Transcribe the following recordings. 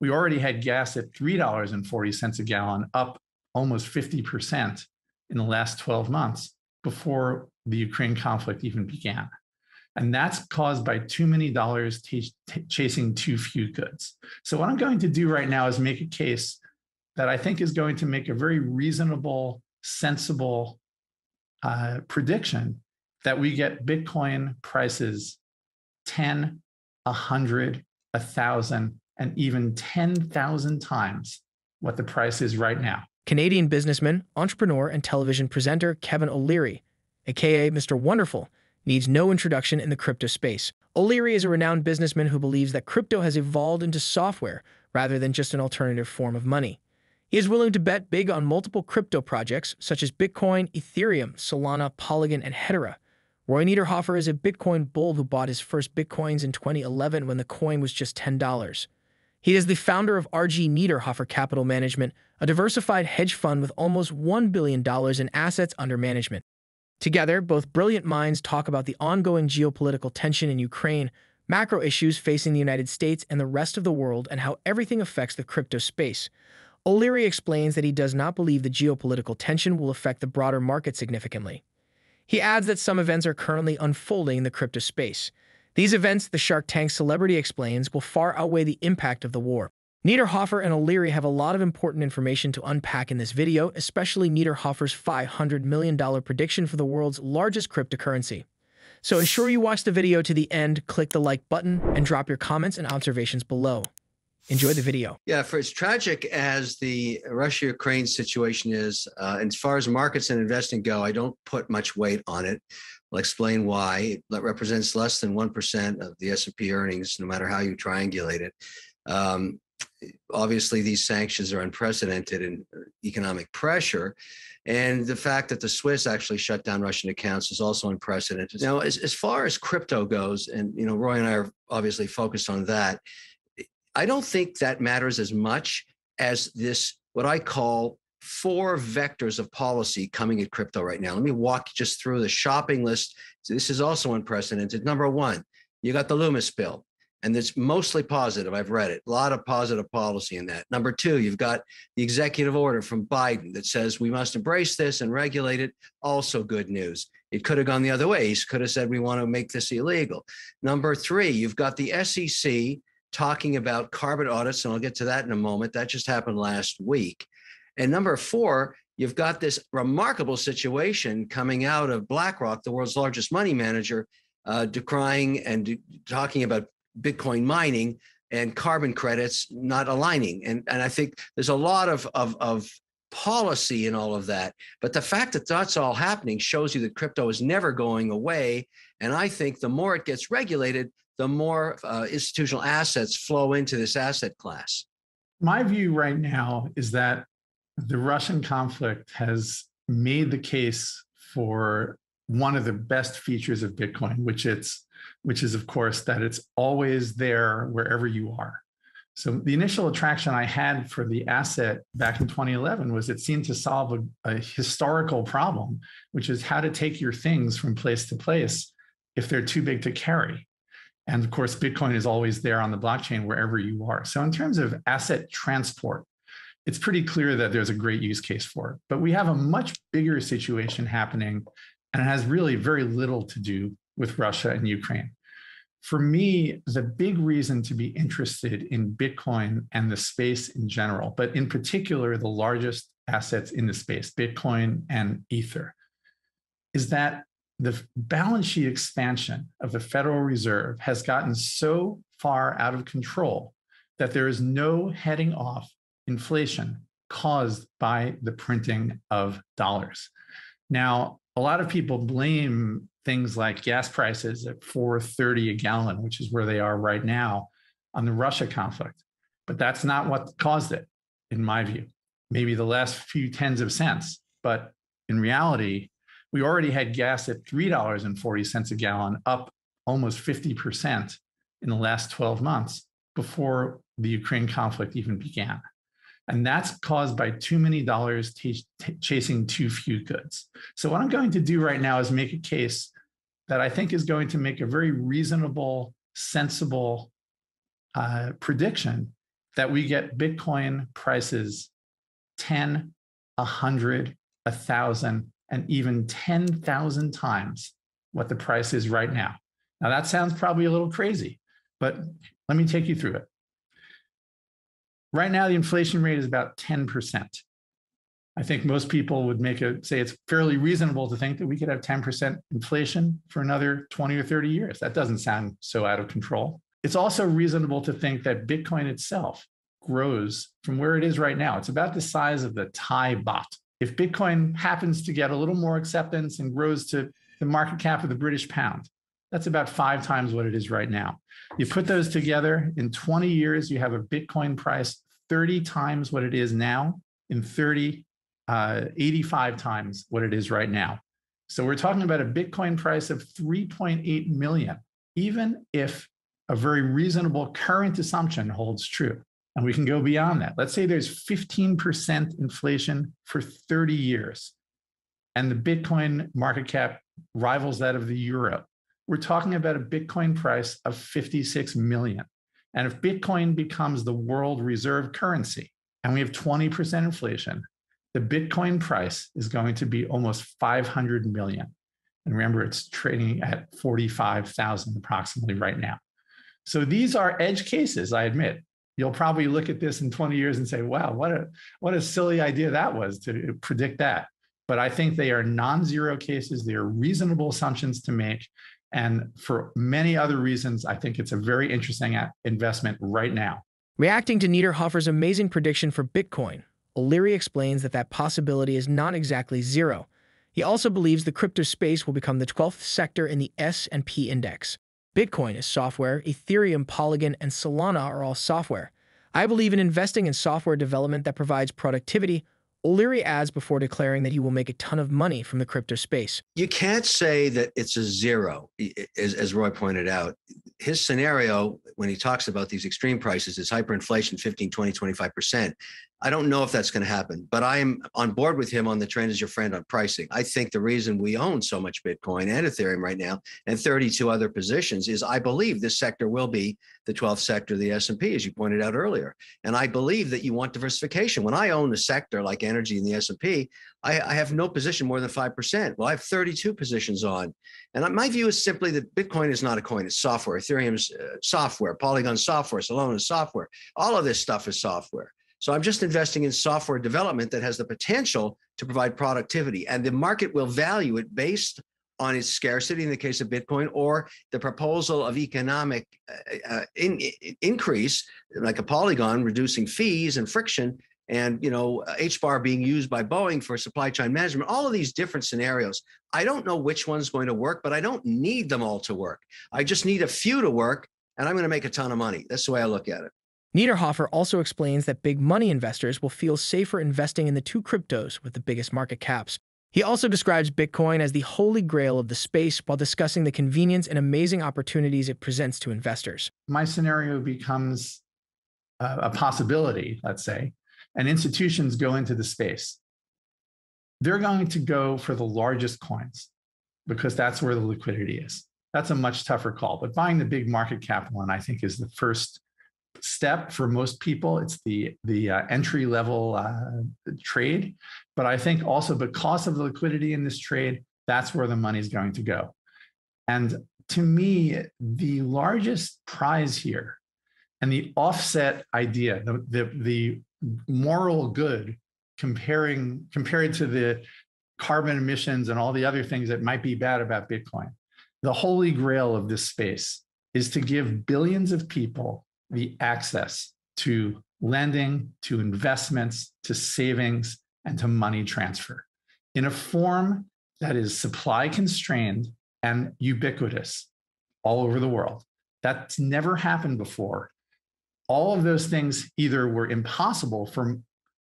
We already had gas at $3.40 a gallon, up almost 50% in the last 12 months before the Ukraine conflict even began. And that's caused by too many dollars chasing too few goods. So what I'm going to do right now is make a case that I think is going to make a very reasonable, sensible prediction that we get Bitcoin prices 10, 100, 1,000, and even 10,000 times what the price is right now. Canadian businessman, entrepreneur, and television presenter Kevin O'Leary, aka Mr. Wonderful, needs no introduction in the crypto space. O'Leary is a renowned businessman who believes that crypto has evolved into software rather than just an alternative form of money. He is willing to bet big on multiple crypto projects such as Bitcoin, Ethereum, Solana, Polygon, and Hedera. Roy Niederhoffer is a Bitcoin bull who bought his first Bitcoins in 2011 when the coin was just $10. He is the founder of RG Niederhoffer Capital Management, a diversified hedge fund with almost $1 billion in assets under management. Together, both brilliant minds talk about the ongoing geopolitical tension in Ukraine, macro issues facing the United States and the rest of the world, and how everything affects the crypto space. O'Leary explains that he does not believe the geopolitical tension will affect the broader market significantly. He adds that some events are currently unfolding in the crypto space. These events, the Shark Tank celebrity explains, will far outweigh the impact of the war. Niederhoffer and O'Leary have a lot of important information to unpack in this video, especially Niederhoffer's $500 million prediction for the world's largest cryptocurrency. So ensure you watch the video to the end, click the like button, and drop your comments and observations below. Enjoy the video. Yeah, for as tragic as the Russia-Ukraine situation is, as far as markets and investing go, I don't put much weight on it. I'll explain why. That represents less than 1% of the S&P earnings, no matter how you triangulate it. Obviously, these sanctions are unprecedented in economic pressure. And the fact that the Swiss actually shut down Russian accounts is also unprecedented. Now, as far as crypto goes, and Roy and I are obviously focused on that, I don't think that matters as much as this, what I call 4 vectors of policy coming at crypto right now. Let me walk just through the shopping list. So this is also unprecedented. Number 1, you got the Loomis bill, and it's mostly positive. I've read it. A lot of positive policy in that. Number 2, you've got the executive order from Biden that says we must embrace this and regulate it. Also good news. It could have gone the other way. He could have said we want to make this illegal. Number 3, you've got the SEC talking about carbon audits, and I'll get to that in a moment. That just happened last week. And number 4, you've got this remarkable situation coming out of BlackRock, the world's largest money manager, decrying and talking about Bitcoin mining and carbon credits not aligning. And I think there's a lot of policy in all of that. But the fact that that's all happening shows you that crypto is never going away. And I think the more it gets regulated, the more institutional assets flow into this asset class. My view right now is that the Russian conflict has made the case for one of the best features of Bitcoin, which is, of course, that it's always there wherever you are. So the initial attraction I had for the asset back in 2011 was it seemed to solve a historical problem, which is how to take your things from place to place if they're too big to carry. And of course, Bitcoin is always there on the blockchain wherever you are. So in terms of asset transport, it's pretty clear that there's a great use case for it. But we have a much bigger situation happening, and it has really very little to do with Russia and Ukraine. For me, the big reason to be interested in Bitcoin and the space in general, but in particular, the largest assets in the space, Bitcoin and Ether, is that the balance sheet expansion of the Federal Reserve has gotten so far out of control that there is no heading off inflation caused by the printing of dollars. Now, a lot of people blame things like gas prices at $4.30 a gallon, which is where they are right now, on the Russia conflict. But that's not what caused it, in my view. Maybe the last few tens of cents. But in reality, we already had gas at $3.40 a gallon, up almost 50% in the last 12 months before the Ukraine conflict even began. And that's caused by too many dollars chasing too few goods. So what I'm going to do right now is make a case that I think is going to make a very reasonable, sensible prediction that we get Bitcoin prices 10, 100, 1,000, and even 10,000 times what the price is right now. Now, that sounds probably a little crazy, but let me take you through it. Right now, the inflation rate is about 10%. I think most people would say it's fairly reasonable to think that we could have 10% inflation for another 20 or 30 years. That doesn't sound so out of control. It's also reasonable to think that Bitcoin itself grows from where it is right now. It's about the size of the Thai baht. If Bitcoin happens to get a little more acceptance and grows to the market cap of the British pound, that's about 5 times what it is right now. You put those together, in 20 years, you have a Bitcoin price 30 times what it is now, in 85 times what it is right now. So we're talking about a Bitcoin price of 3.8 million, even if a very reasonable current assumption holds true. And we can go beyond that. Let's say there's 15% inflation for 30 years, and the Bitcoin market cap rivals that of the euro. We're talking about a Bitcoin price of 56 million. And if Bitcoin becomes the world reserve currency and we have 20% inflation, the Bitcoin price is going to be almost 500 million. And remember, it's trading at 45,000 approximately right now. So these are edge cases, I admit. You'll probably look at this in 20 years and say, wow, what a silly idea that was to predict that. But I think they are non-zero cases. They are reasonable assumptions to make. And for many other reasons, I think it's a very interesting investment right now. Reacting to Niederhoffer's amazing prediction for Bitcoin, O'Leary explains that possibility is not exactly zero. He also believes the crypto space will become the 12th sector in the S&P index. Bitcoin is software, Ethereum, Polygon, and Solana are all software. I believe in investing in software development that provides productivity, O'Leary adds before declaring that he will make a ton of money from the crypto space. You can't say that it's a zero, as Roy pointed out. His scenario, when he talks about these extreme prices, is hyperinflation, 15, 20, 25%. I don't know if that's going to happen, but I am on board with him on the trend as your friend on pricing. I think the reason we own so much Bitcoin and Ethereum right now and 32 other positions is I believe this sector will be the 12th sector of the S&P, as you pointed out earlier. And I believe that you want diversification. When I own a sector like energy in the S&P, I have no position more than 5%. Well, I have 32 positions on. And my view is simply that Bitcoin is not a coin, it's software. Ethereum's software, Polygon software, Solana is software. All of this stuff is software. So I'm just investing in software development that has the potential to provide productivity, and the market will value it based on its scarcity in the case of Bitcoin, or the proposal of economic increase, like a Polygon, reducing fees and friction, and HBAR being used by Boeing for supply chain management. All of these different scenarios. I don't know which one's going to work, but I don't need them all to work. I just need a few to work, and I'm going to make a ton of money. That's the way I look at it. Niederhoffer also explains that big money investors will feel safer investing in the 2 cryptos with the biggest market caps. He also describes Bitcoin as the holy grail of the space while discussing the convenience and amazing opportunities it presents to investors. My scenario becomes a possibility, let's say, and institutions go into the space. They're going to go for the largest coins because that's where the liquidity is. That's a much tougher call. But buying the big market cap one, I think, is the first step for most people. It's the entry level trade. But I think also because of the liquidity in this trade, that's where the money is going to go. And to me, the largest prize here and the offset idea, the moral good compared to the carbon emissions and all the other things that might be bad about Bitcoin, the holy grail of this space is to give billions of people the access to lending, to investments, to savings, and to money transfer in a form that is supply constrained and ubiquitous all over the world. That's never happened before. All of those things either were impossible for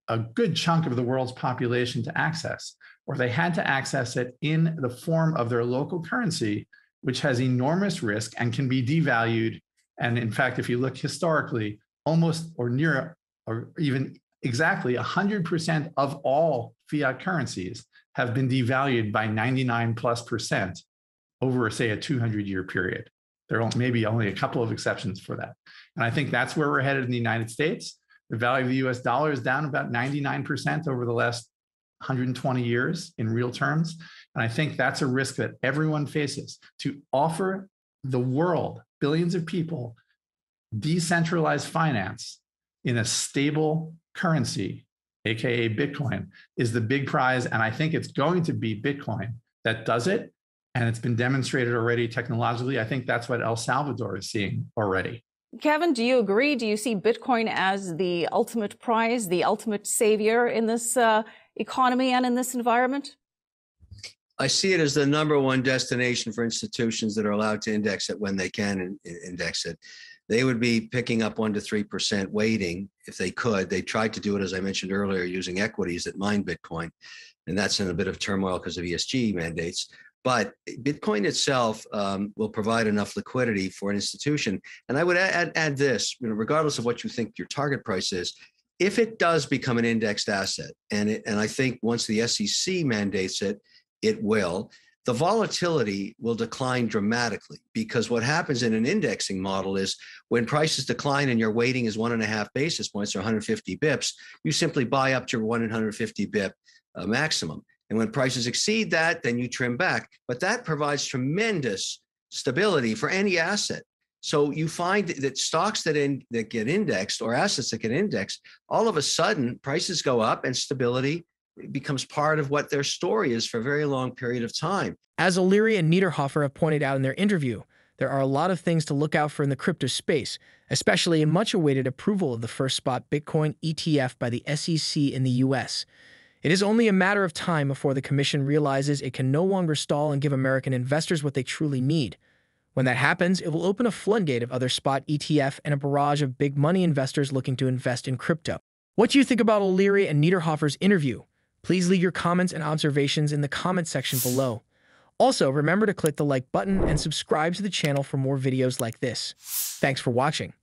a good chunk of the world's population to access, or they had to access it in the form of their local currency, which has enormous risk and can be devalued. And in fact, if you look historically, almost or near or even exactly 100% of all fiat currencies have been devalued by 99+% over, say, a 200-year period. There are maybe only a couple of exceptions for that. And I think that's where we're headed in the United States. The value of the US dollar is down about 99% over the last 120 years in real terms. And I think that's a risk that everyone faces. To offer the world, billions of people, decentralized finance in a stable currency, AKA Bitcoin, is the big prize. And I think it's going to be Bitcoin that does it. And it's been demonstrated already technologically. I think that's what El Salvador is seeing already. Kevin, do you agree? Do you see Bitcoin as the ultimate prize, the ultimate savior in this economy and in this environment? I see it as the #1 destination for institutions that are allowed to index it when they can index it. They would be picking up 1 to 3% weighting if they could. They tried to do it, as I mentioned earlier, using equities that mine Bitcoin. And that's in a bit of turmoil because of ESG mandates. But Bitcoin itself will provide enough liquidity for an institution. And I would add this, regardless of what you think your target price is, if it does become an indexed asset, and I think once the SEC mandates it, it will, the volatility will decline dramatically, because what happens in an indexing model is when prices decline and your weighting is 1.5 basis points or 150 bips, you simply buy up to your 150 bip maximum. And when prices exceed that, then you trim back. But that provides tremendous stability for any asset. So you find that stocks that get indexed, or assets that get indexed, all of a sudden prices go up and stability becomes part of what their story is for a very long period of time. As O'Leary and Niederhoffer have pointed out in their interview, there are a lot of things to look out for in the crypto space, especially a much-awaited approval of the first spot Bitcoin ETF by the SEC in the US. It is only a matter of time before the commission realizes it can no longer stall and give American investors what they truly need. When that happens, it will open a floodgate of other spot ETF and a barrage of big money investors looking to invest in crypto. What do you think about O'Leary and Niederhoffer's interview? Please leave your comments and observations in the comment section below. Also, remember to click the like button and subscribe to the channel for more videos like this. Thanks for watching.